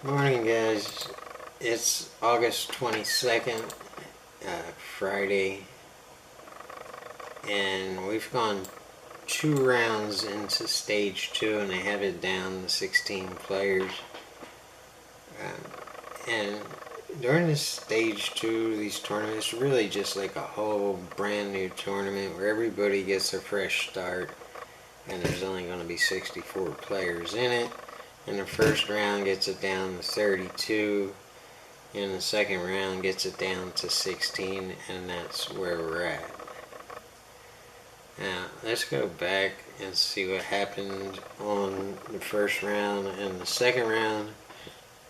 Morning, guys. It's August 22nd, Friday, and we've gone 2 rounds into stage 2, and they have it down to 16 players. And during this stage 2, these tournaments, it's really just like a whole brand new tournament where everybody gets a fresh start, and there's only going to be 64 players in it. And the first round gets it down to 32, and the second round gets it down to 16, and that's where we're at. Now, let's go back and see what happened on the first round and the second round,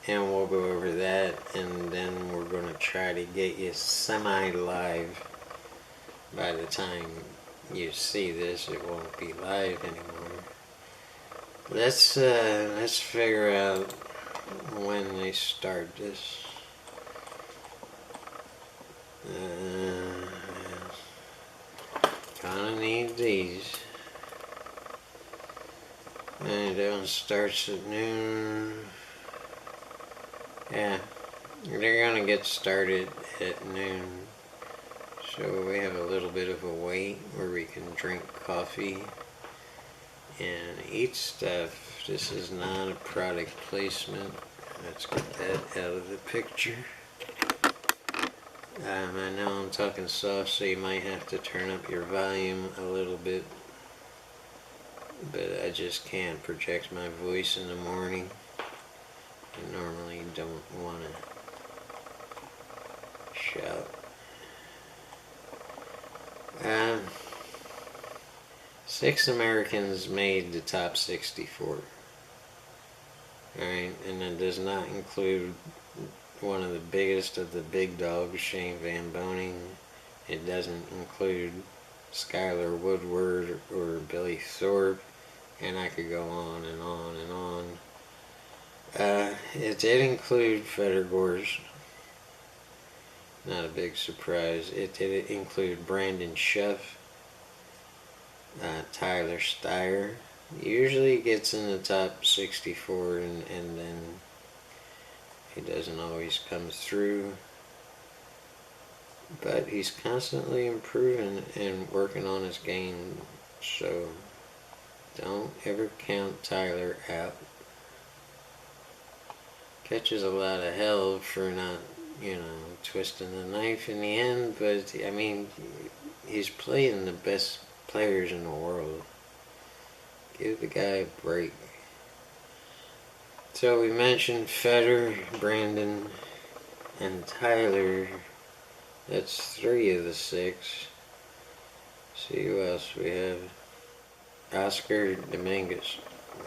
and we'll go over that, and then we're going to try to get you semi-live. By the time you see this, it won't be live anymore. Let's figure out when they start this. Gonna need these. And that one starts at noon. Yeah, they're gonna get started at noon. So we have a little bit of a wait where we can drink coffee and eat stuff. This is not a product placement. Let's get that out of the picture. I know I'm talking soft, so you might have to turn up your volume a little bit, but I just can't project my voice in the morning. I normally don't want to shout. 6 Americans made the top 64. Alright, and that does not include one of the biggest of the big dogs, Shane Van Boning. It doesn't include Skylar Woodward or Billy Thorpe, and I could go on and on and on. It did include Federgors. Not a big surprise. It did include Brandon Schuff, Tyler Steyer. Usually gets in the top 64, and then he doesn't always come through. But he's constantly improving and working on his game, so don't ever count Tyler out. Catches a lot of hell for not, twisting the knife in the end, but I mean, he's playing the best players in the world. Give the guy a break. So we mentioned Federer, Brandon, and Tyler. That's 3 of the 6. See who else we have. Oscar Dominguez.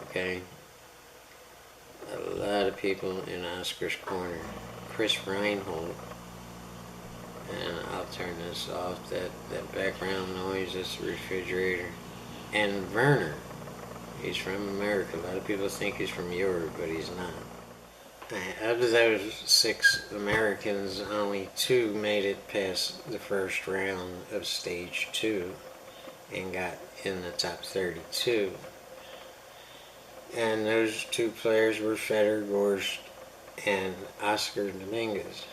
Okay. A lot of people in Oscar's corner. Chris Reinhold. And I'll turn this off. That background noise, that's the refrigerator. And Werner. He's from America. A lot of people think he's from Europe, but he's not. Out of those 6 Americans, only 2 made it past the first round of stage 2 and got in the top 32. And those 2 players were Federer Gorst and Oscar Dominguez.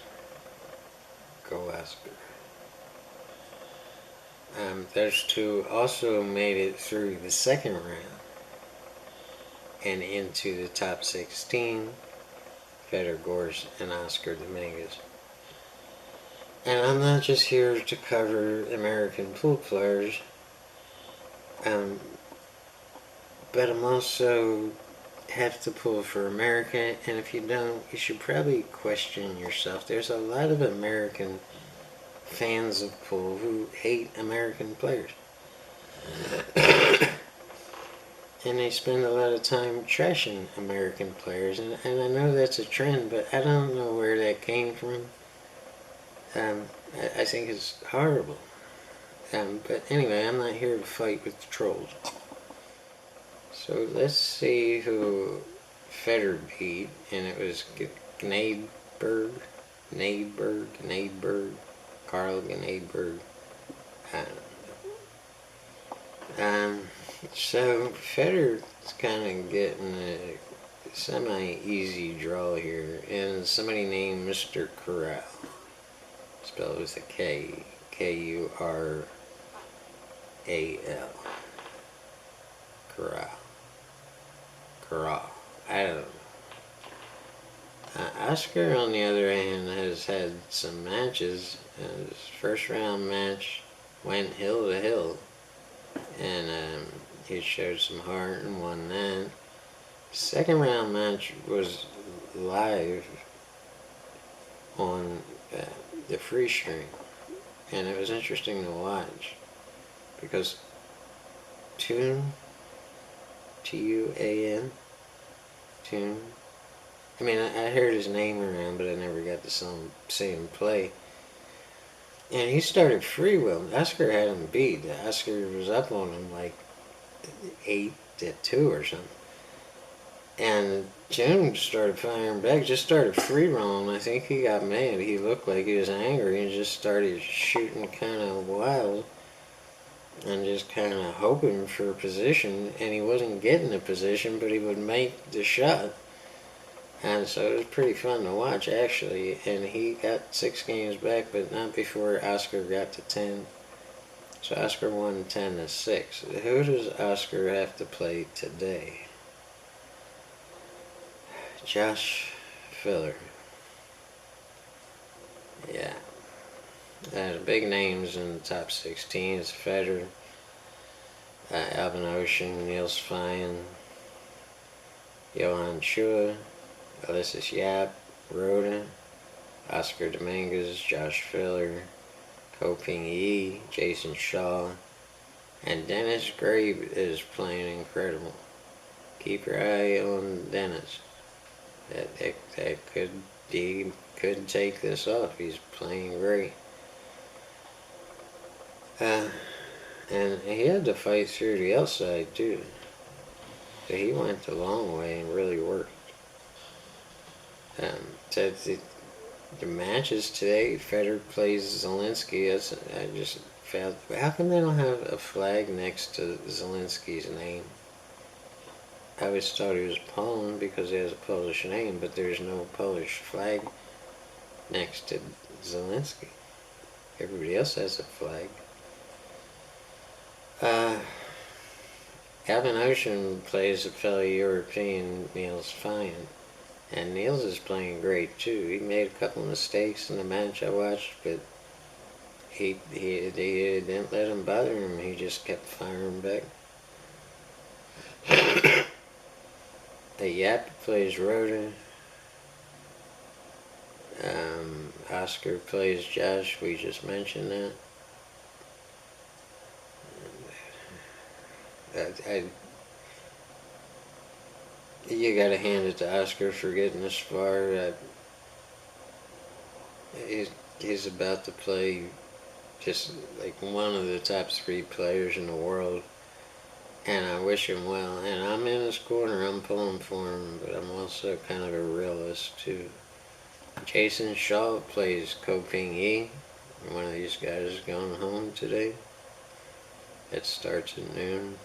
Go Oscar. Those 2 also made it through the second round and into the top 16, Federer Gorst and Oscar Dominguez. And I'm not just here to cover American pool players, but I'm also have to pull for America, and if you don't, you should probably question yourself. There's a lot of American fans of pool who hate American players. And they spend a lot of time trashing American players, and I know that's a trend, but I don't know where that came from. I think it's horrible. But anyway, I'm not here to fight with the trolls. So let's see who Federer beat, and it was Gnadberg, Carl Gnadberg. I don't know. So Federer's kind of getting semi-easy draw here, and somebody named Mr. Corral, spelled with a K, K-U-R-A-L, Corral, I don't know. Oscar, on the other hand, has had some matches. His first round match went hill to hill, and he showed some heart and won that. Second round match was live on the free stream, and it was interesting to watch because Tune, T-U-A-N, Tune. I mean, I heard his name around, but I never got to see him play. And he started freewheeling. Oscar had him beat. Oscar was up on him like 8-2 or something. And Jim started firing back, just started free rolling. I think he got mad. He looked like he was angry and just started shooting kind of wild and just kind of hoping for a position. And he wasn't getting a position, but he would make the shot. And so it was pretty fun to watch, actually. And he got 6 games back, but not before Oscar got to 10. So Oscar won 10-6. Who does Oscar have to play today? Josh Filler. Yeah. There's big names in the top 16. It's Federer, Alvin Ocean, Niels Fine, Johan Chua, Alexis Yap, Roden, Oscar Dominguez, Josh Filler, Ko Ping Yi, Jason Shaw, and Dennis Grabe is playing incredible. Keep your eye on Dennis. That could take this off. He's playing great. And he had to fight through the outside too. So he went the long way and really worked. The matches today, Federer plays Zelensky. I just felt, how come they don't have a flag next to Zelensky's name? I always thought he was Poland because he has a Polish name, but there's no Polish flag next to Zelensky. Everybody else has a flag. Alvin Ocean plays a fellow European, Niels Fine. And Niels is playing great too. He made a couple of mistakes in the match I watched, but he didn't let him bother him. He just kept firing back. Yap plays Rhoda. Oscar plays Josh. We just mentioned that. You gotta hand it to Oscar for getting this far. He's about to play just like one of the top 3 players in the world, and I wish him well. And I'm in his corner, I'm pulling for him, but I'm also kind of a realist too. Jason Shaw plays Ko Ping Yi. One of these guys is going home today. It starts at noon.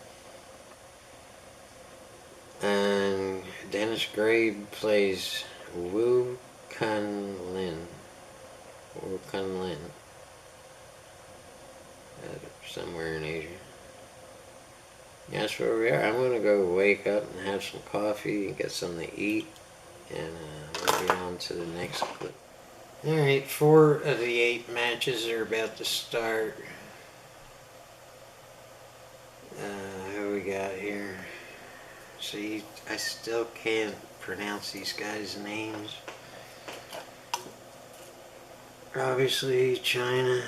And Dennis Grabe plays Wu Kun Lin. Somewhere in Asia. That's where we are. I'm going to go wake up and have some coffee and get something to eat. And we'll be on to the next clip. Alright, 4 of the 8 matches are about to start. Who we got here? See, I still can't pronounce these guys' names. Obviously, China,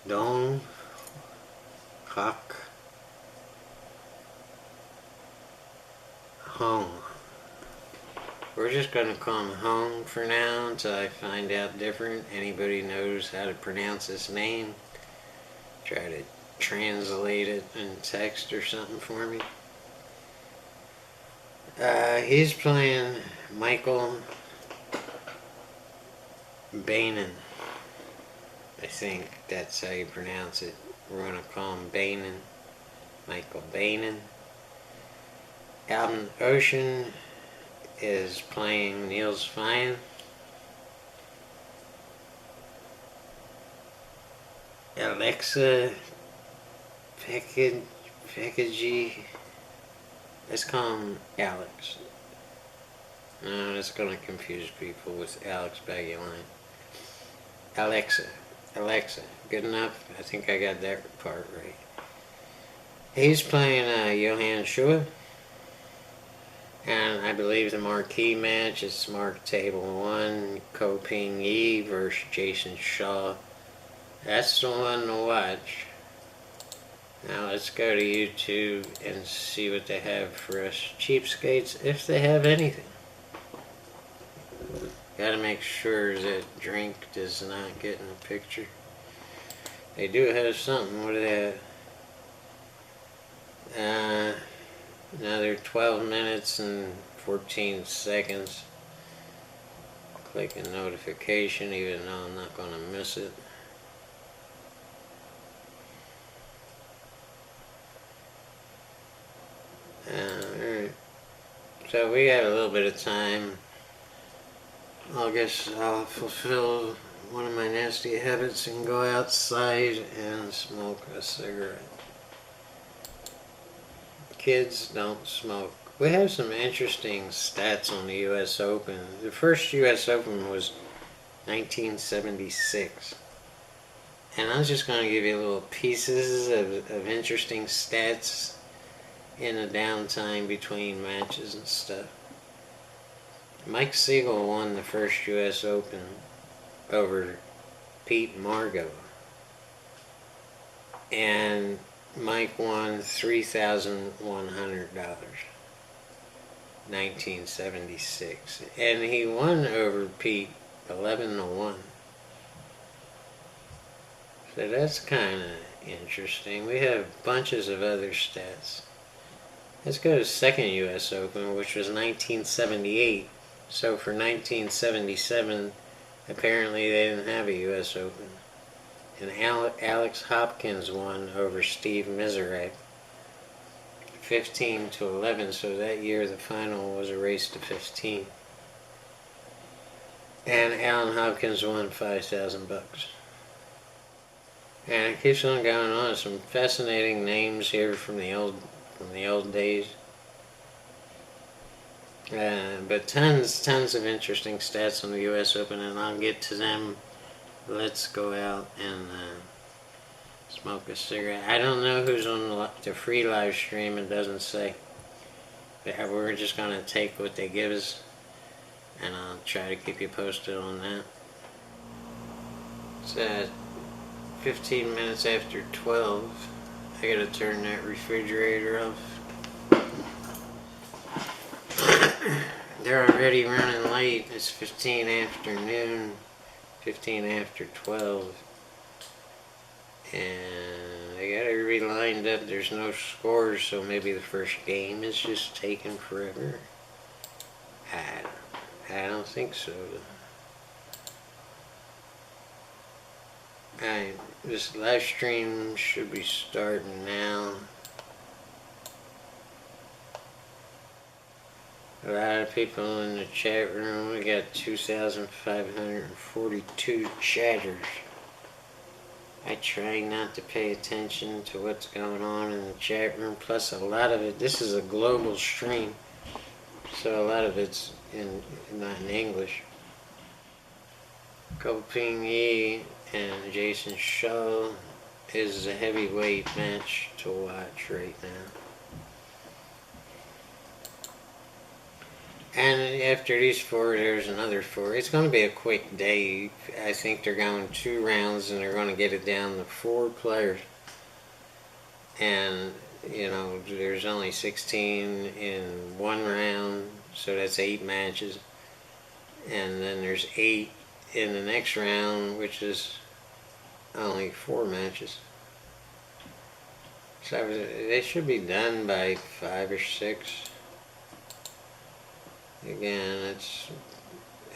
Dong, Hak, Hong. We're just gonna call him Hong for now until I find out different. Anybody knows how to pronounce his name? Try to translate it in text or something for me. He's playing Michael Bainan. I think that's how you pronounce it. We're going to call him Bainan. Michael Bainan. Alvin Ocean is playing Neil's Fine. Alexa Packagey. Let's call him Alex. No, that's going to confuse people with Alex Baggyline. Alexa. Good enough? I think I got that part right. He's playing Johann Schua. And I believe the marquee match is Mark Table 1, Ko Ping Yi versus Jason Shaw. That's the one to watch. Now let's go to YouTube and see what they have for us cheapskates, if they have anything. Gotta make sure that drink does not get in the picture. They do have something. What do they have? Another 12 minutes and 14 seconds. Click a notification, even though I'm not going to miss it. Alright. So we got a little bit of time. I guess I'll fulfill one of my nasty habits and go outside and smoke a cigarette. Kids don't smoke. We have some interesting stats on the U.S. Open. The first U.S. Open was 1976. And I was just going to give you little pieces of interesting stats in the downtime between matches and stuff. Mike Siegel won the first U.S. Open over Pete Margot. And Mike won $3,100, 1976. And he won over Pete 11-1. So that's kind of interesting. We have bunches of other stats. Let's go to the second U.S. Open, which was 1978. So for 1977, apparently they didn't have a U.S. Open. And Alex Hopkins won over Steve Miserak 15-11. So that year the final was a race to 15. And Alan Hopkins won $5,000. And it keeps on going on. Some fascinating names here from the old days. But tons of interesting stats on the U.S. Open, and I'll get to them. Let's go out and smoke a cigarette. I don't know who's on the free live stream. It doesn't say. But we're just going to take what they give us, and I'll try to keep you posted on that. It's 15 minutes after 12. I gotta turn that refrigerator off. They're already running late. It's 15 after noon. 15 after 12. And they got everybody lined up. There's no scores, so maybe the first game is just taking forever. I don't think so. Alright, this live stream should be starting now. A lot of people in the chat room. We got 2,542 chatters. I try not to pay attention to what's going on in the chat room. Plus, a lot of it, this is a global stream, so a lot of it's not in English. Ko Ping Yi and Jason Shaw is a heavyweight match to watch right now. And after these four, there's another four. It's going to be a quick day. I think they're going 2 rounds, and they're going to get it down to 4 players. And, you know, there's only 16 in one round, so that's 8 matches. And then there's 8 in the next round, which is only 4 matches. So they should be done by 5 or 6. Again, it's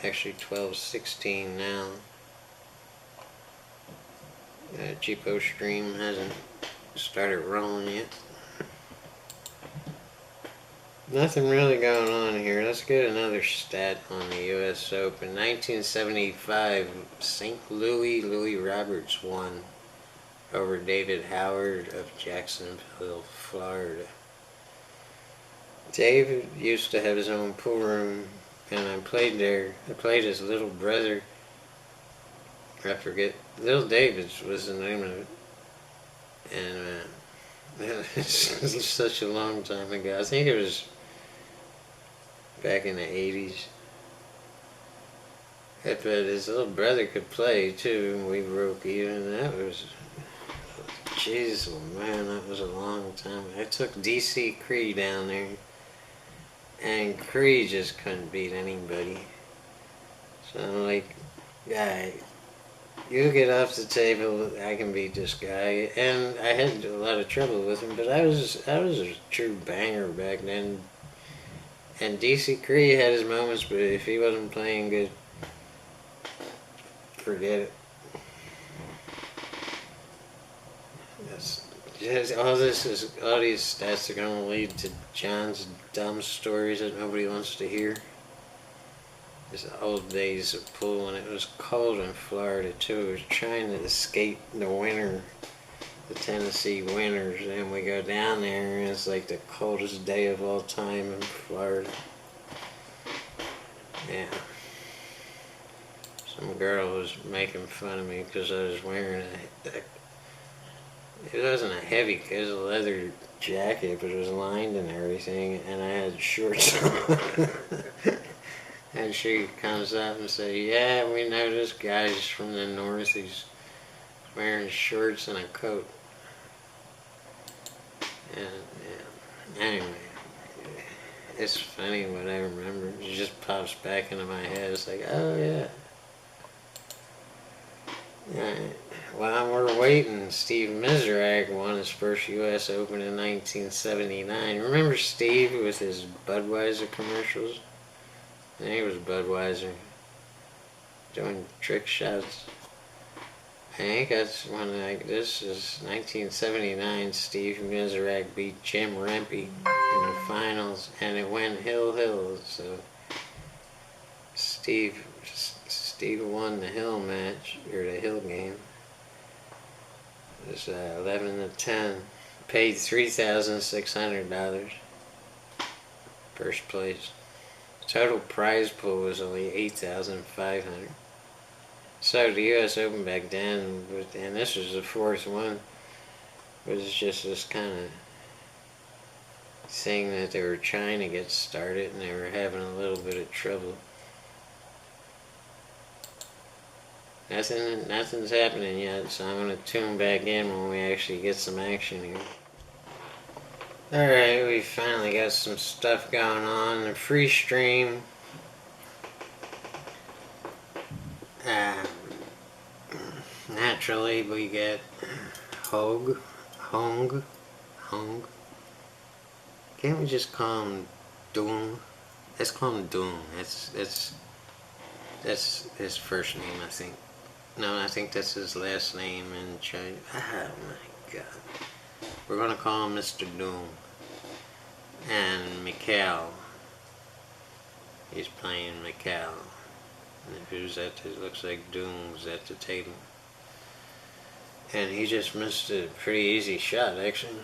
actually 12:16 now. Cheapo stream hasn't started rolling yet. Nothing really going on here. Let's get another stat on the U.S. Open. 1975, St. Louis Roberts won over David Howard of Jacksonville, Florida. David used to have his own pool room, and I played there. I played his little brother. I forget. Little David's was the name of it. And it's such a long time ago. I think it was back in the 80s. But his little brother could play too, and we broke even. That was, jeez, oh man, that was a long time. I took Disque down there, and Cree just couldn't beat anybody. So I'm like, guy, you get off the table, I can beat this guy. And I had a lot of trouble with him, but I was a true banger back then. And DC Cree had his moments, but if he wasn't playing good, forget it. All these stats are going to lead to John's dumb stories that nobody wants to hear. It's the old days of pool, and it was cold in Florida too. It was trying to escape the winter, the Tennessee winters, and we go down there, and it's like the coldest day of all time in Florida. Yeah. Some girl was making fun of me because I was wearing it wasn't a heavy, it was a leather jacket, but it was lined and everything, and I had shorts on. And she comes up and says, yeah, we know this guy's from the north, he's wearing shorts and a coat. And yeah. Anyway, it's funny what I remember. It just pops back into my head. It's like, oh yeah. Alright. While we're waiting, Steve Mizrak won his first U.S. Open in 1979. Remember Steve with his Budweiser commercials? I think it was Budweiser. Doing trick shots. I think that's one like this is 1979. Steve Mizrak beat Jim Rempe in the finals, and it went hill. So Steve won the hill match, or the hill game. It was 11-10. Paid $3,600. First place. Total prize pool was only $8,500. So the U.S. Open back then, and this was the fourth one, was just this kind of thing that they were trying to get started, and they were having a little bit of trouble. Nothing's happening yet, so I'm going to tune back in when we actually get some action here. Alright, we finally got some stuff going on. The free stream. Naturally, we get Hong. Can't we just call him Doom? Let's call him Doom. That's his first name, I think. No, I think that's his last name in China. Oh my god. We're gonna call him Mr. Doom. And Mikhail. He's playing Mikhail. And who's at the, looks like Doom's at the table. And he just missed a pretty easy shot, actually.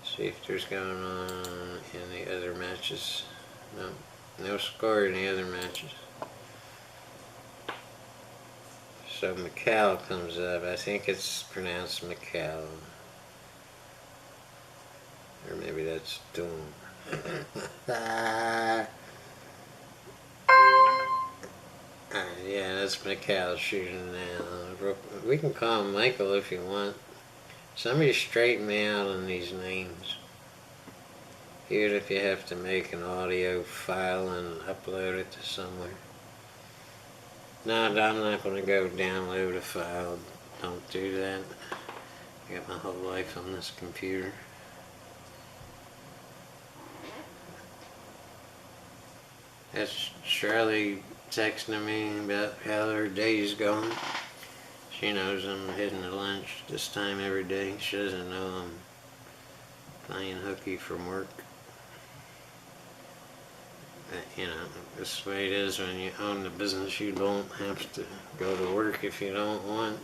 See if there's going on in the other matches. No score in the other matches. So Mikhail comes up. I think it's pronounced Mikhail. Or maybe that's Doom. Yeah, that's Mikhail shooting now. We can call him Michael if you want. Somebody straighten me out on these names. Even if you have to make an audio file and upload it to somewhere. No, I'm not going to go download a file. Don't do that. I got my whole life on this computer. That's Shirley texting me about how her day's going. She knows I'm heading to lunch this time every day. She doesn't know I'm playing hooky from work. You know, this is the way it is when you own the business. You don't have to go to work if you don't want.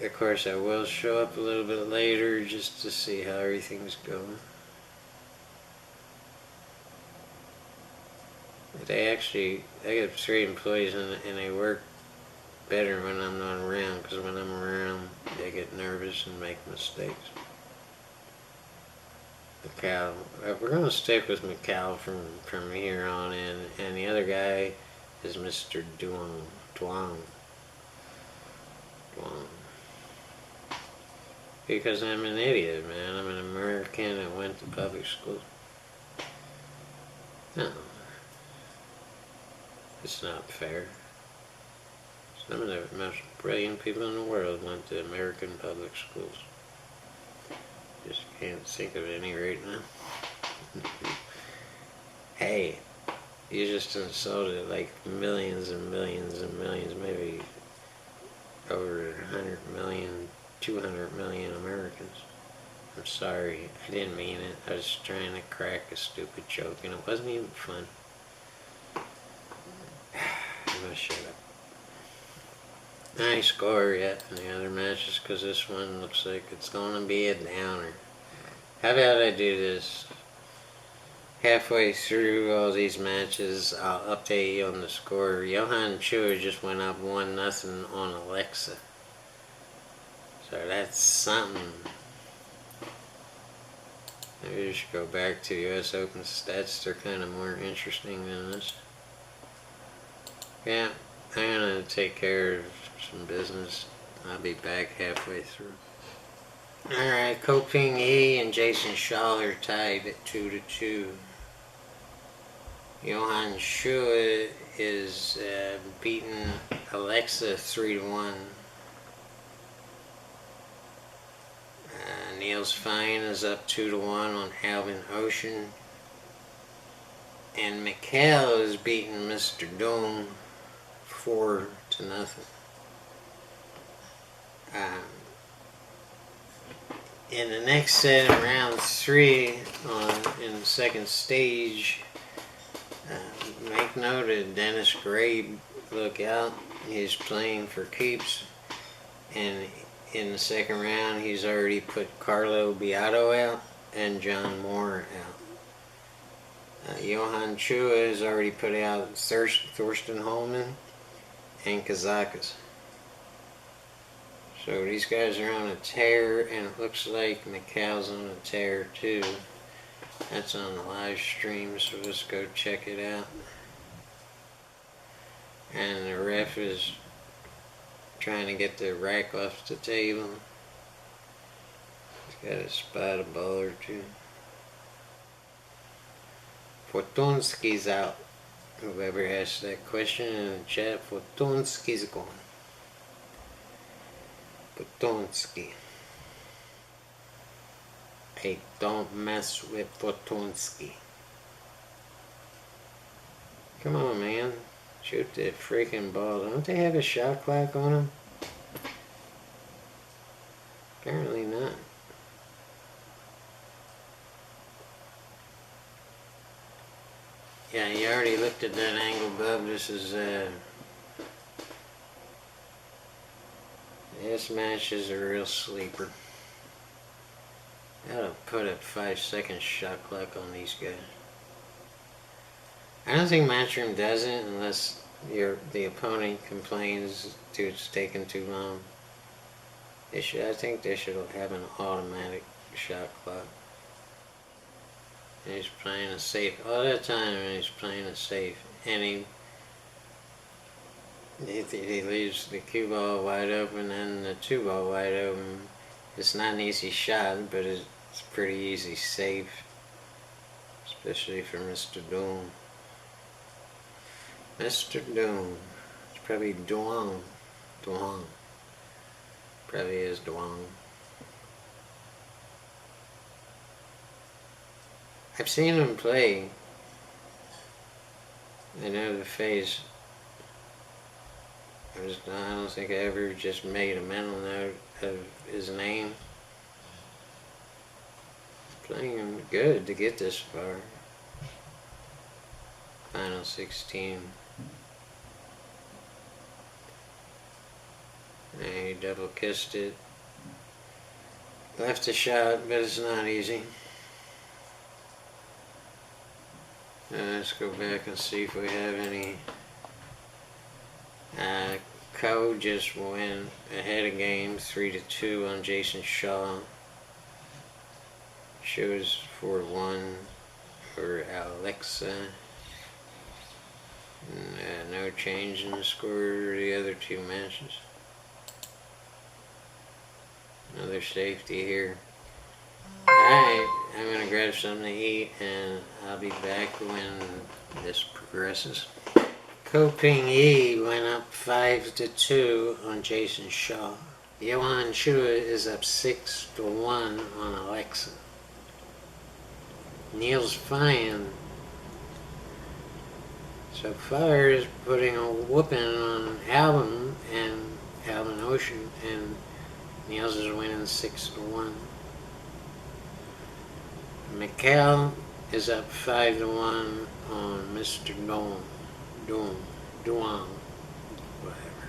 Of course, I will show up a little bit later just to see how everything's going. I got 3 employees and they work better when I'm not around, because when I'm around, they get nervous and make mistakes. Macau, we're going to stick with Macau from here on in, and the other guy is Mr. Duong. Because I'm an idiot, man. I'm an American that went to public school. No. It's not fair. Some of the most brilliant people in the world went to American public schools. Just can't think of any right now. Hey, you just insulted like millions and millions and millions, maybe over 100 million, 200 million Americans. I'm sorry, I didn't mean it. I was trying to crack a stupid joke and it wasn't even fun. I'm gonna shut up. I ain't score yet in the other matches because this one looks like it's gonna be a downer. How about I do this? Halfway through all these matches, I'll update you on the score. Johan Chua just went up 1-0 on Alexa. So that's something. Maybe we should go back to US Open stats. They're kind of more interesting than this. Yeah, I'm gonna take care of some business. I'll be back halfway through. Alright, Ko Ping Yi and Jason Shaw are tied at 2-2. Johan Chua is beating Alexa 3-1. Niels Fine is up 2-1 on Alvin Ocean. And Mikhail is beating Mr. Doom 4-0. In the next set of round 3 in the second stage, make note of Dennis Gray. Look out, he's playing for keeps. And in the second round, he's already put Carlo Beato out and John Moore out. Johan Chua has already put out Thorsten Holman and Kazakis. So these guys are on a tear, and it looks like Macau's on a tear too. That's on the live stream, so let's go check it out. And the ref is trying to get the rack off the table. He's got to spot a ball or two. Fortunski's out. Whoever asked that question in the chat, Fortunski's gone. Fortunski. Hey, don't mess with Fortunski. Come on, man. Shoot that freaking ball. Don't they have a shot clock on them? Apparently not. Yeah, you already looked at that angle, bub. This is, this match is a real sleeper. Gotta put a 5-second shot clock on these guys. I don't think Matchroom does it unless the opponent complains it's taking too long. I think they should have an automatic shot clock. And he's playing it safe all the time, and he's playing it safe. And he leaves the cue ball wide open and the 2-ball wide open. It's not an easy shot, but it's pretty easy save, especially for Mr. Doom. Mr. Doom. It's probably Duong. Duong. Probably is Duong. I've seen him play. I know the face. I don't think I ever just made a mental note of his name. Playing him good to get this far. Final 16. And he double kissed it. Left a shot, but it's not easy. Let's go back and see if we have any. Co just went ahead of game 3-2 on Jason Shaw. Shows 4-1 for Alexa. No change in the score of the other two matches. Another safety here. Alright, I'm gonna grab something to eat and I'll be back when this progresses. Ko Ping Yi went up 5-2 on Jason Shaw. Johan Chua is up 6-1 on Alexa. Niels Fine so far is putting a whooping on Alvin Ocean, and Niels is winning 6-1. Mikhail is up 5-1 on Mr. Duong, whatever.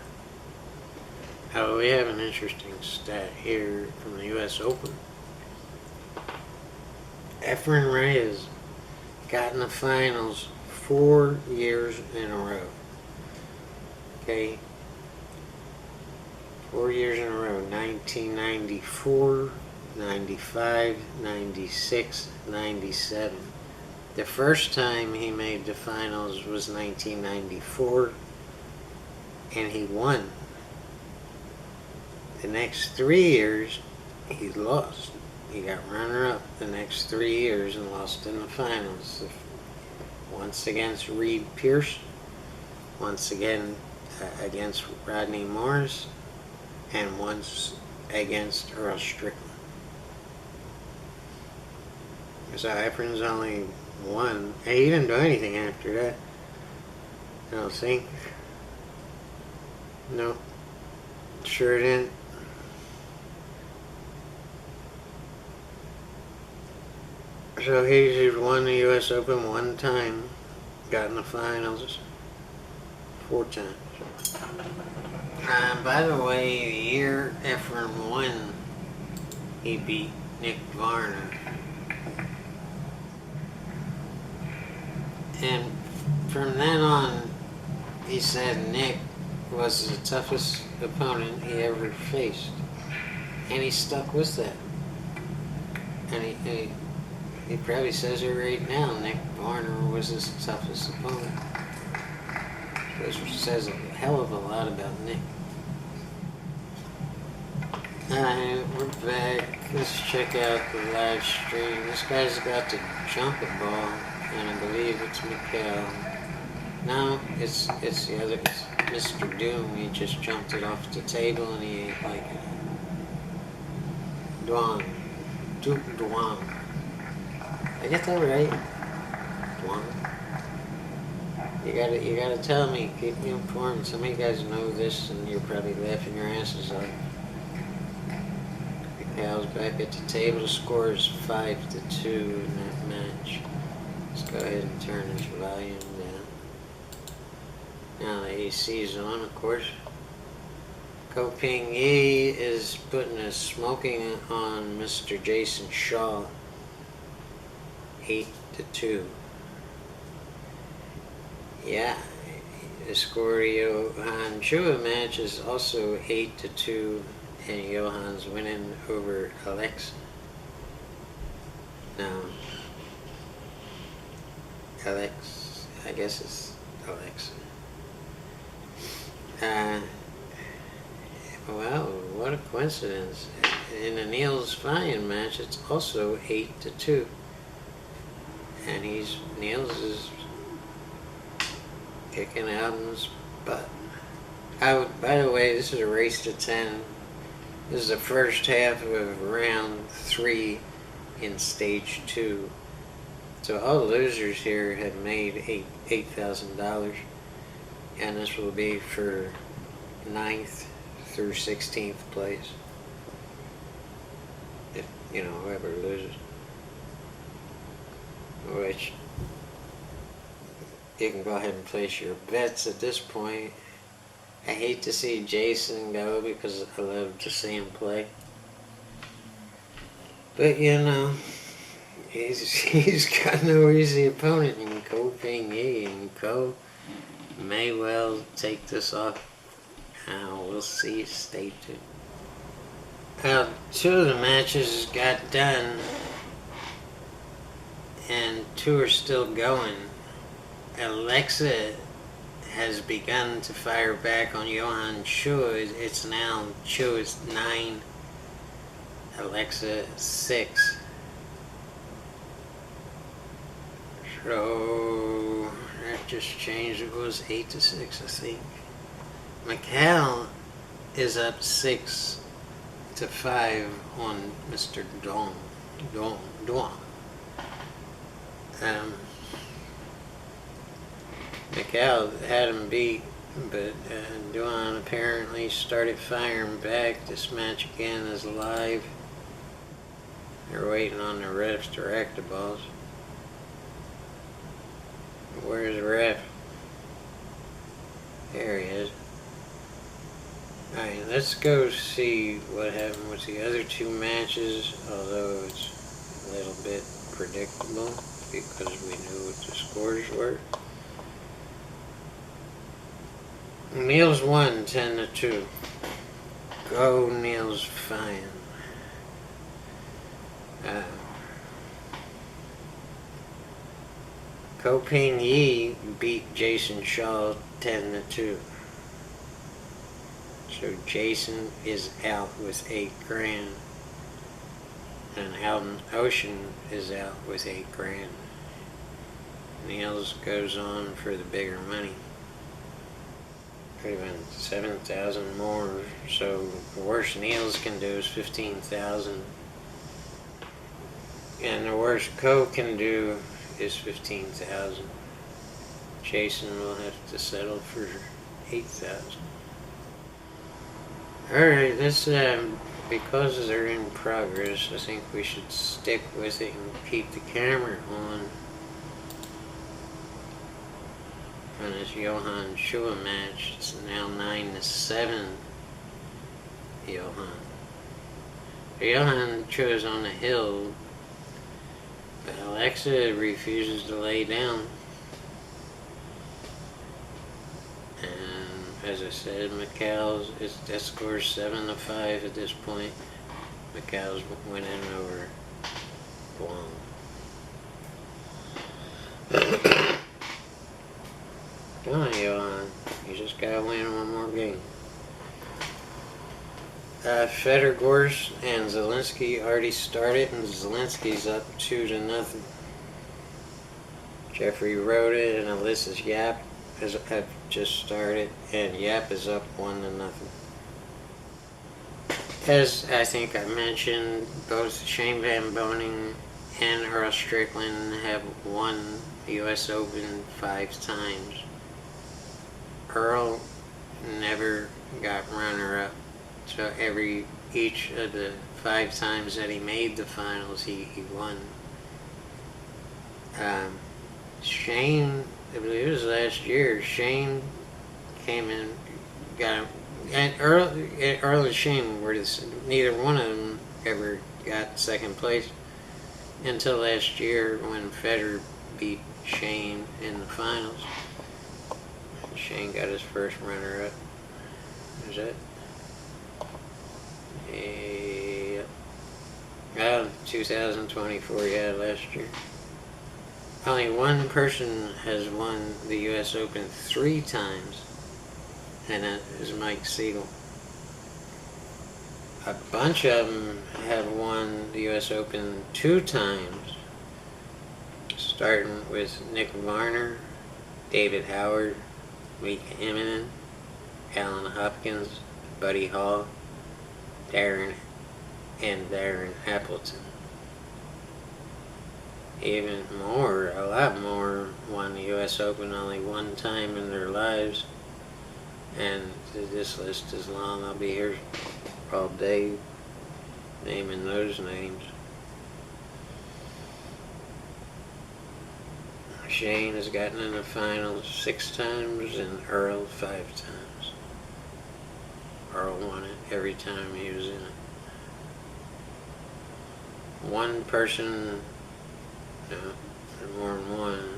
Oh, we have an interesting stat here from the U.S. Open. Efren Reyes got in the finals 4 years in a row. Okay? 4 years in a row. 1994, 95, 96, 97. The first time he made the finals was 1994, and he won. The next 3 years, he lost. He got runner-up the next 3 years and lost in the finals. Once against Reed Pierce, once again against Rodney Morris, and once against Earl Strickland. So Efren's only won. He didn't do anything after that, I don't think. No, sure didn't. So he's won the U.S. Open 1 time, got in the finals 4 times. By the way, the year Efren won, he beat Nick Varner. And from then on, he said Nick was the toughest opponent he ever faced. And he stuck with that. And he probably says it right now, Nick Varner was his toughest opponent. Which says a hell of a lot about Nick. Alright, we're back. Let's check out the live stream. This guy's about to jump a ball, and I believe it's Mikhail. No, it's the other, it's Mr. Doom. He just jumped it off the table and he ate like it. Duong. I get that right? Duong. You gotta tell me, keep me informed. Some of you guys know this and you're probably laughing your asses off. Mikhail's back at the table. The score is 5-2 in that match. Let's go ahead and turn this volume down. Now the AC is on, of course. Ko Ping Yi is putting a smoking on Mr. Jason Shaw. 8-2. Yeah, the score of Johan Chua match is also 8-2, and Johan's winning over Alexa. Now, I guess it's Alexa. Wow, what a coincidence. In the Niels Fine match, it's also 8-2. And Niels is kicking Alvin's butt. By the way, this is a race to 10. This is the first half of round 3 in stage 2. So all the losers here have made $8,000. And this will be for 9th through 16th place. If, whoever loses. Which, you can go ahead and place your bets at this point. I hate to see Jason go because I love to see him play. But you know, he's got no easy opponent in Ko Ping Yi, and Ko may well take this off. We'll see. Stay tuned. 2 of the matches got done, and 2 are still going. Alexa has begun to fire back on Johan Chua. It's now Chua's 9, Alexa 6. So that just changed. It was 8-6, I think. Macau is up 6-5 on Mr. Dong. Macau had him beat, but Duan apparently started firing back. This match again is live. They're waiting on the refs to rack the balls. Where's the ref? There he is. Alright, let's go see what happened with the other 2 matches, although it's a little bit predictable because we knew what the scores were. Niels won 10-2. Go Niels fine. Ko Ping Yi beat Jason Shaw 10-2. So Jason is out with $8,000, and Alton Ocean is out with $8,000. Niels goes on for the bigger money. Could have been 7,000 more. So the worst Niels can do is 15,000, and the worst Ko can do is 15,000. Jason will have to settle for 8,000. Alright, this because they're in progress, I think we should stick with it and keep the camera on this Johan Chua match. It's now 9-7 Johan. Johan Chua's on the hill, but Alexa refuses to lay down. And as I said, Macau's, that score's 7-5 at this point. Macau's winning over Guam. Come on, Johan. You just gotta win one more game. Fedor, Gorsh, and Zelensky already started, and Zelensky's up 2-0. Jeffrey Rhoda and Alyssa's Yap have just started, and Yap is up 1-0. As I think I mentioned, both Shane Van Boening and Earl Strickland have won the U.S. Open 5 times. Earl never got runner-up, so each of the 5 times that he made the finals, he won. Shane, I believe it was last year, Shane came in, got him, and Earl and Shane were neither one of them ever got second place until last year when Federer beat Shane in the finals. Shane got his first runner-up. Is that? Yeah. 2024, yeah, last year. Only one person has won the U.S. Open 3 times, and that is Mike Siegel. A bunch of them have won the U.S. Open 2 times, starting with Nick Varner, David Howard, Mika Immonen, Alan Hopkins, Buddy Hall, Darren Appleton. Even more, a lot more, won the U.S. Open only 1 time in their lives. And this list is long. I'll be here all day naming those names. Shane has gotten in the finals 6 times and Earl 5 times. Earl won it every time he was in it. One person, no, more than one.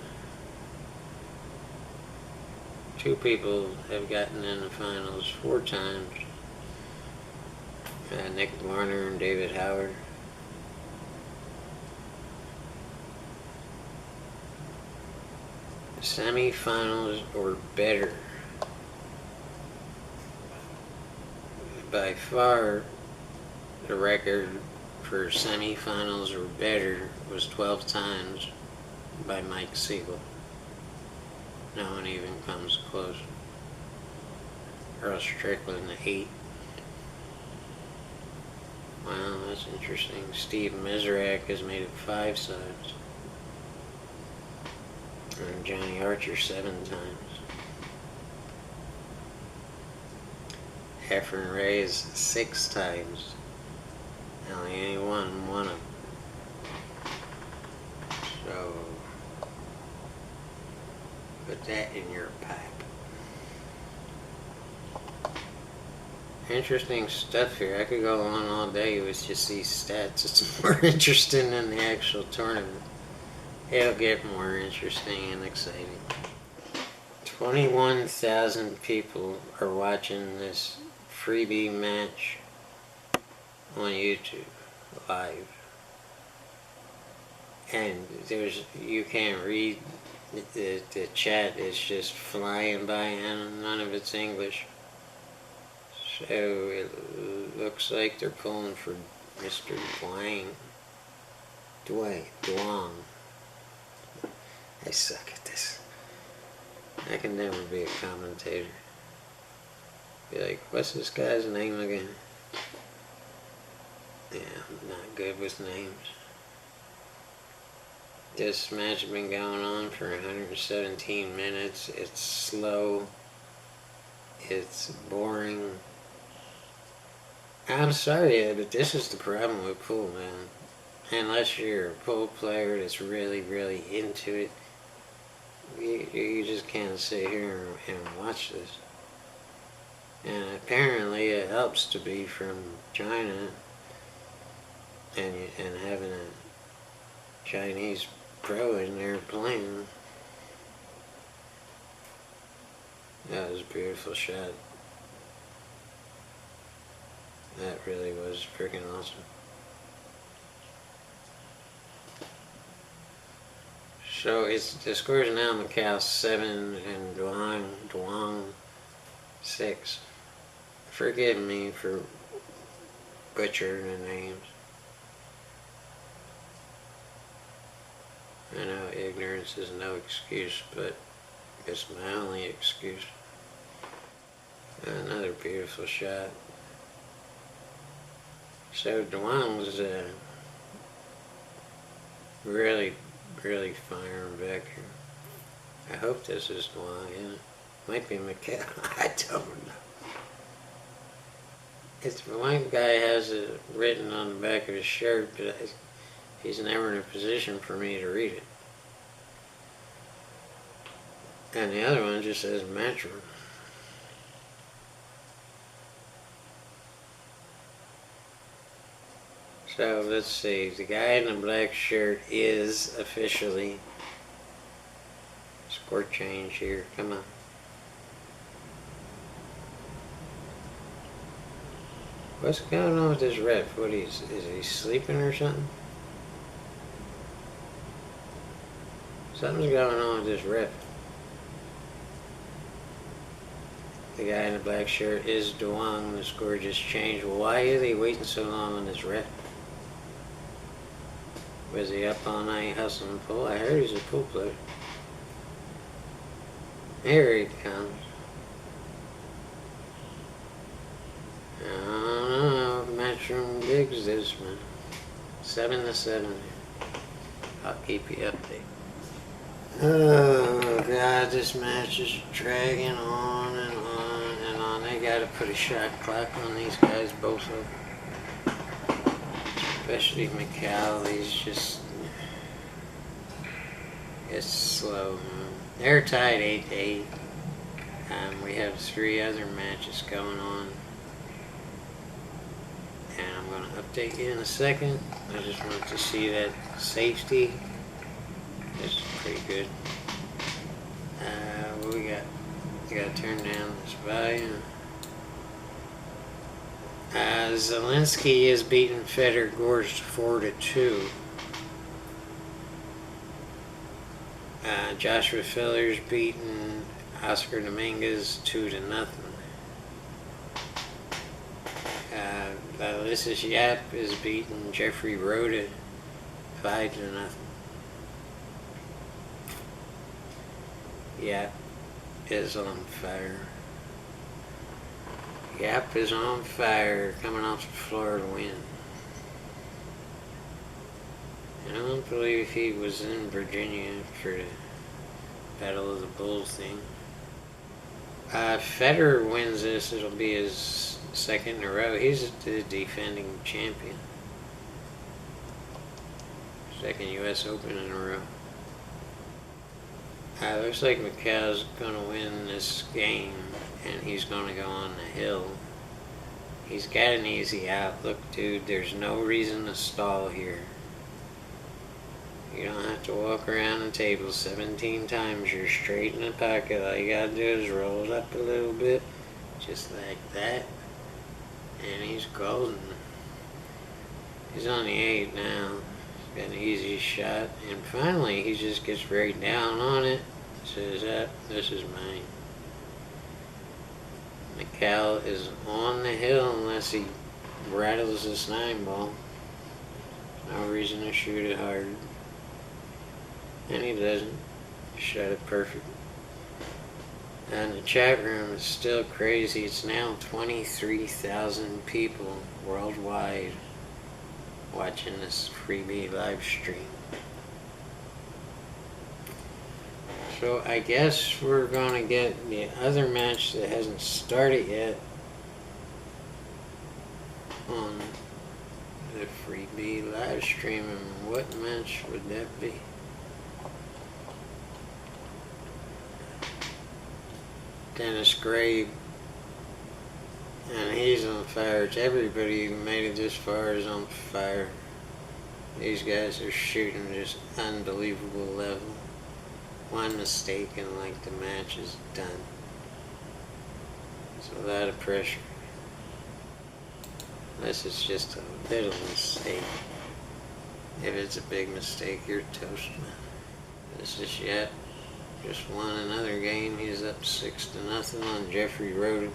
2 people have gotten in the finals 4 times. Nick Warner and David Howard. Semi-finals or better. By far, the record for semi-finals or better was 12 times by Mike Siegel. No one even comes close. Earl Strickland, 8. Wow, that's interesting. Steve Mizrak has made it 5 times. And Johnny Archer 7 times. Efren Reyes 6 times. Only anyone won them. So put that in your pipe. Interesting stuff here. I could go on all day with just these stats. It's more interesting than the actual tournament. It'll get more interesting and exciting. 21,000 people are watching this freebie match on YouTube live. And you can't read the chat is just flying by and none of it's English. So it looks like they're pulling for Mr. Duong. I suck at this. I can never be a commentator. Be like, what's this guy's name again? Yeah, I'm not good with names. This match has been going on for 117 minutes. It's slow. It's boring. I'm sorry, but this is the problem with pool, man. Unless you're a pool player that's really, really into it, you just can't sit here and watch this. And apparently it helps to be from China and having a Chinese pro in there playing. That was a beautiful shot. That really was freaking awesome. So the score is now Macau 7 and Duong 6. Forgive me for butchering the names. I know ignorance is no excuse, but it's my only excuse. Another beautiful shot. So Duong's really firing back here. I hope this is Duong, yeah. Might be Macau. I don't know. It's one guy has it written on the back of his shirt, but he's never in a position for me to read it. And the other one just says Matchroom. So let's see, the guy in the black shirt is officially score change here. Come on. What's going on with this ref? Is he sleeping or something? Something's going on with this ref. The guy in the black shirt is Duong. The score just changed. Why are they waiting so long on this ref? Was he up all night hustling pool? I heard he's a pool player. Here he comes. I don't know if Matchroom digs this one. 7-7. I'll keep you updated. Oh God, this match is dragging on and on and on. They gotta put a shot clock on these guys, both of them. Especially Macau, he's just It's slow. They're tied 8-8. We have 3 other matches going on. And I'm going to update you in a second. I just want to see that safety. It's pretty good. What we got? I got to turn down this volume. Zelensky has beaten Fedor Gorst 4-2. Joshua Feller's beaten Oscar Dominguez 2-0. Ulysses Yap has beaten Jeffrey Rhoda 5-0. Yap is on fire. Yap is on fire, coming off the Florida win. I don't believe he was in Virginia for the Battle of the Bulls thing. Federer wins this, it'll be his 2nd in a row. He's the defending champion. 2nd U.S. Open in a row. Looks like Macau's going to win this game, and he's going to go on the hill. He's got an easy out. Look, dude, there's no reason to stall here. You don't have to walk around the table 17 times. You're straight in the pocket. All you gotta do is roll it up a little bit, just like that. And he's golden. He's on the 8 now. He's got an easy shot. And finally, he just gets right down on it. Says, this is mine. Macau is on the hill unless he rattles this 9 ball. No reason to shoot it hard. And he doesn't. Shot it perfect. And the chat room is still crazy. It's now 23,000 people worldwide watching this freebie live stream. So I guess we're going to get the other match that hasn't started yet on the freebie live stream. And what match would that be? Dennis Gray, and he's on fire. Everybody who made it this far is on fire. These guys are shooting just unbelievable level. One mistake and like the match is done. It's a lot of pressure. Unless it's just a little mistake. If it's a big mistake, you're toast, man. This is yet. Just won another game. He's up 6-0 on Jeffrey Rhoda.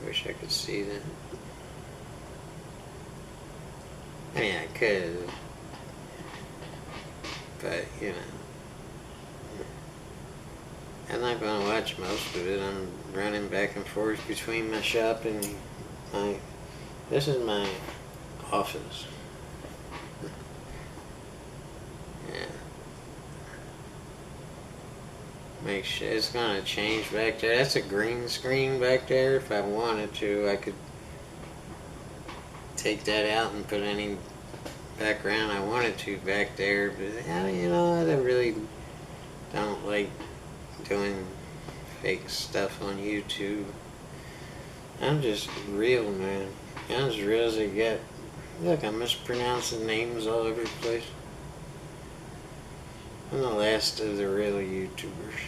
Wish I could see that. I mean, I could. But, you know. I'm not going to watch most of it. I'm running back and forth between my shop and my... This is my office. Yeah. Make sure it's gonna change back there. That's a green screen back there. If I wanted to, I could take that out and put any background I wanted to back there. But you know, I really don't like doing fake stuff on YouTube. I'm just real, man. I'm as real as I get. Look, I'm mispronouncing names all over the place. I'm the last of the real YouTubers.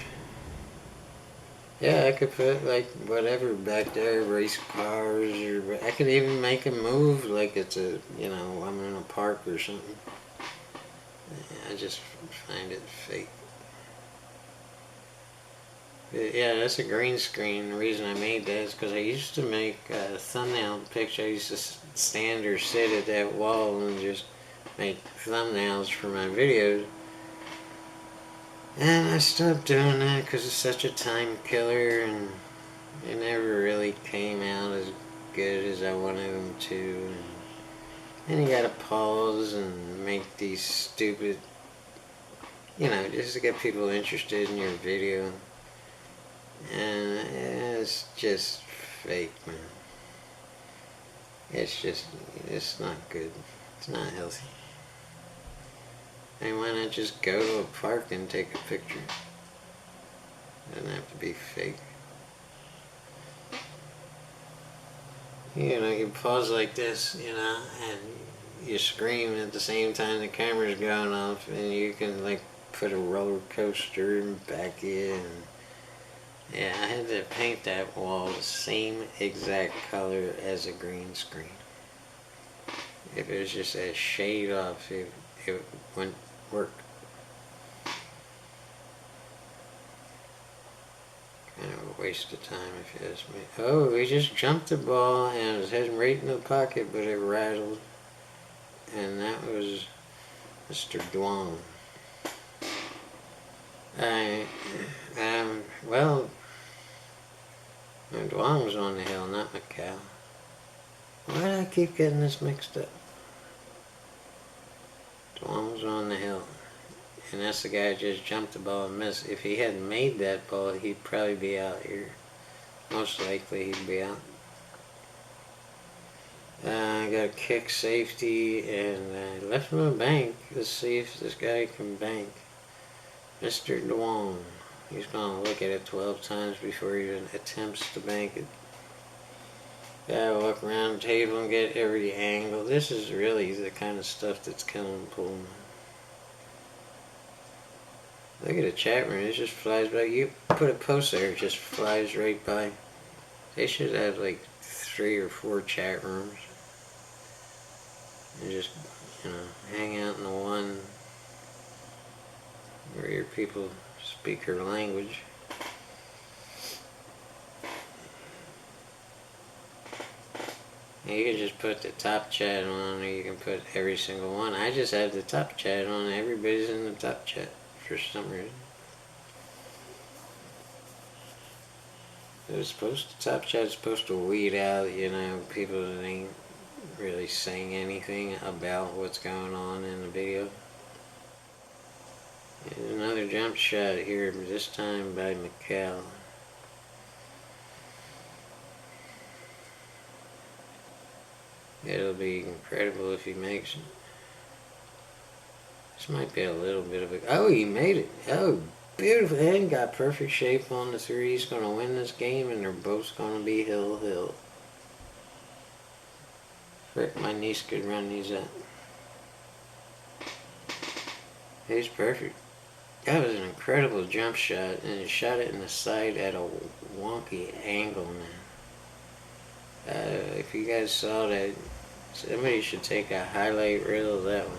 Yeah, I could put like whatever back there, race cars, or I could even make a move like it's a, you know, I'm in a park or something. I just find it fake. But yeah, that's a green screen. The reason I made that is because I used to make a thumbnail picture. I used to stand or sit at that wall and just make thumbnails for my videos. And I stopped doing that because it's such a time killer, and it never really came out as good as I wanted them to. And you gotta pause and make these stupid, you know, just to get people interested in your video. And it's just fake, man. It's not good. It's not healthy. Hey, why not just go to a park and take a picture? Doesn't have to be fake. You pause like this, and you scream at the same time the camera's going off, and you can like put a roller coaster back in. Yeah, I had to paint that wall the same exact color as a green screen. If it was just a shade off, it wouldn't work. Kind of a waste of time if you ask me. Oh, we just jumped the ball and it was heading right in the pocket, but it rattled. And that was Mr. Duong. Well, Duong was on the hill, not Macau. Why do I keep getting this mixed up? Duong was on the hill. And that's the guy who just jumped the ball and missed. If he hadn't made that ball, he'd probably be out here. Most likely he'd be out. I got a kick safety and I left him a bank. Let's see if this guy can bank. Mr. Duong. He's going to look at it 12 times before he even attempts to bank it. Gotta walk around the table and get every angle. This is really the kind of stuff that's killing Pullman. Look at the chat room, it just flies by. You put a post there, it just flies right by. They should have like 3 or 4 chat rooms. And just, hang out in the one where your people speak your language. You can just put the top chat on, or you can put every single one. I just have the top chat on. Everybody's in the top chat for some reason. The top chat's supposed to weed out, people that ain't really saying anything about what's going on in the video. There's another jump shot here, but this time by Macau. It'll be incredible if he makes it. This might be a little bit of a... Oh, he made it. Oh, beautiful. And got perfect shape on the 3. He's going to win this game, and they're both going to be hill. Frick, my niece could run these up. He's perfect. That was an incredible jump shot, and he shot it in the side at a wonky angle, man. If you guys saw that, somebody should take a highlight reel of that one.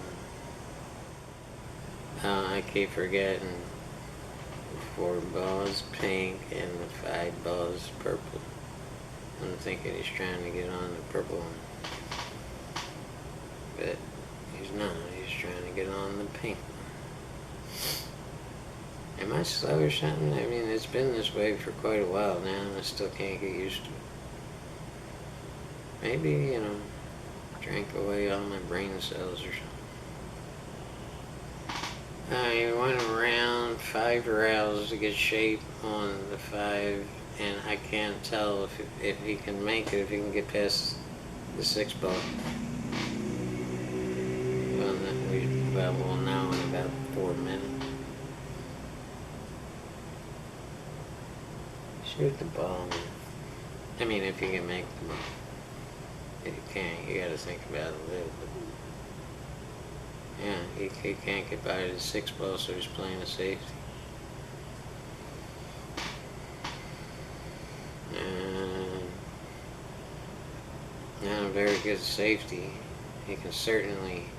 I keep forgetting the 4 balls pink and the 5 balls purple. I'm thinking he's trying to get on the purple one. But he's not. He's trying to get on the pink one. Am I slow or something? I mean, it's been this way for quite a while now and I still can't get used to it. Maybe, drank away all my brain cells or something. I went around 5 rails to get shape on the 5, and I can't tell if he can make it, if he can get past the 6 ball. We'll know in about 4 minutes. Shoot the ball, man. I mean, if you can make the ball. If you can't, you gotta think about it a little bit. Yeah, he can't get by the 6 ball, so he's playing a safety. And not a very good safety. He can certainly,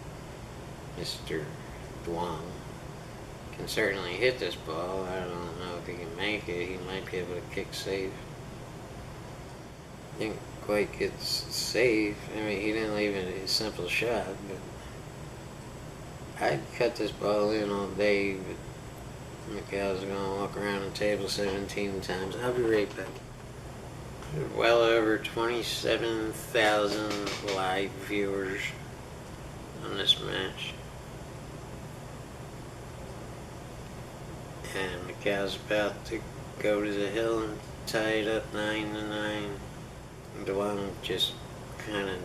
Mr. Duong, can certainly hit this ball. I don't know if he can make it. He might be able to kick safe. Didn't quite get safe. I mean, he didn't leave it a simple shot, but I'd cut this ball in all day, but Macau's gonna walk around the table 17 times. I'll be right back. Well over 27,000 live viewers on this match. And Macau's about to go to the hill and tie it up 9-9. Duong just kind of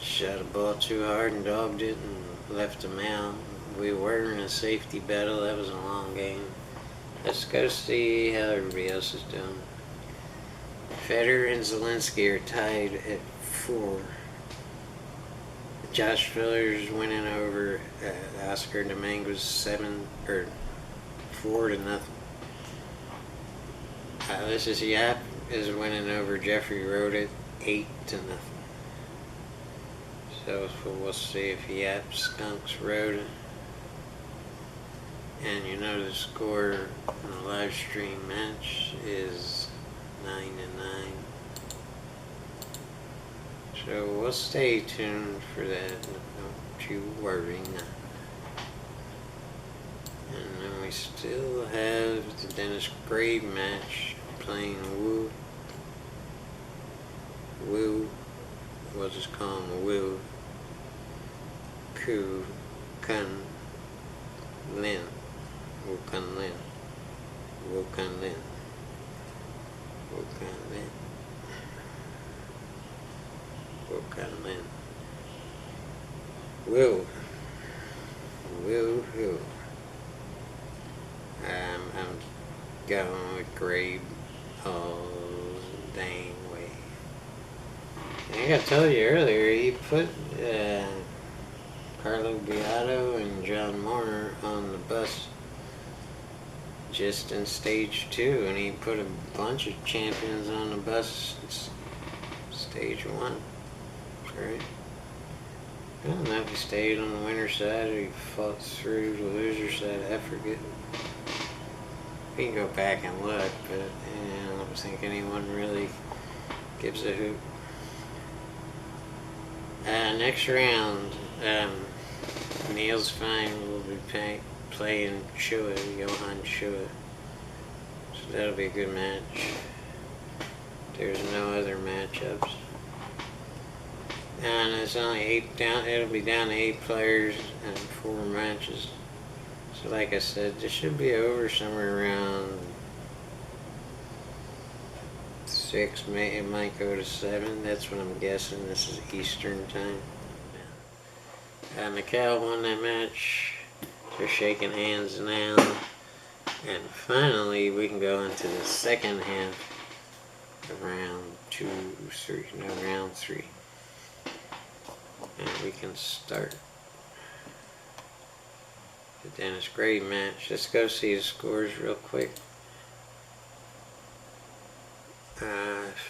shot a ball too hard and dogged it and left him out. we were in a safety battle. That was a long game. Let's go see how everybody else is doing. Federer and Zelensky are tied at 4. Josh Filler's winning over Oscar Dominguez 4-0. This is Yap is winning over Jeffrey Roda 8-0. So we'll see if Yap skunks Roda. And you know the score in the live stream match is 9-9. So we'll stay tuned for that. Don't you worry. And then we still have the Dennis Gray match playing Wu. We'll just call him Wu. Ku Kun Lin. Wu Kun Lin. Wu Kun Lin. Wu Kun Lin. Wu Kun Lin. Wu. I'm going with Gray all the dang way. I gotta tell you earlier, he put Carlo Beato and John Moore on the bus just in stage 2, and he put a bunch of champions on the bus stage 1. Right? I don't know if he stayed on the winner side or he fought through the loser side. I forget. We can go back and look, but I don't think anyone really gives a hoot. Next round, Neil's Fine will be playing Chua, Johan Chua. So that'll be a good match. There's no other matchups. And it's only 8 down. It'll be down to 8 players and 4 matches. So like I said, this should be over somewhere around 6. It might go to 7. That's what I'm guessing. This is Eastern time. Macau won that match. They're shaking hands now. And finally, we can go into the second half of round 3. And we can start the Dennis Gray match. Let's go see the scores real quick.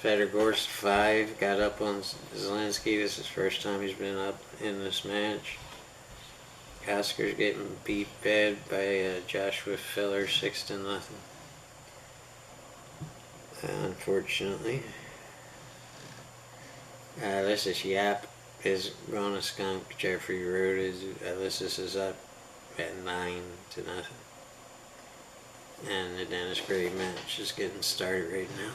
Federer 5 got up on Zelensky. This is the first time he's been up in this match. Oscar's getting beat bad by Joshua Filler 6-0. Unfortunately. This is Yap is going to skunk Jeffrey Road. Ulysses is up at 9-0. And the Dennis Gray match is getting started right now.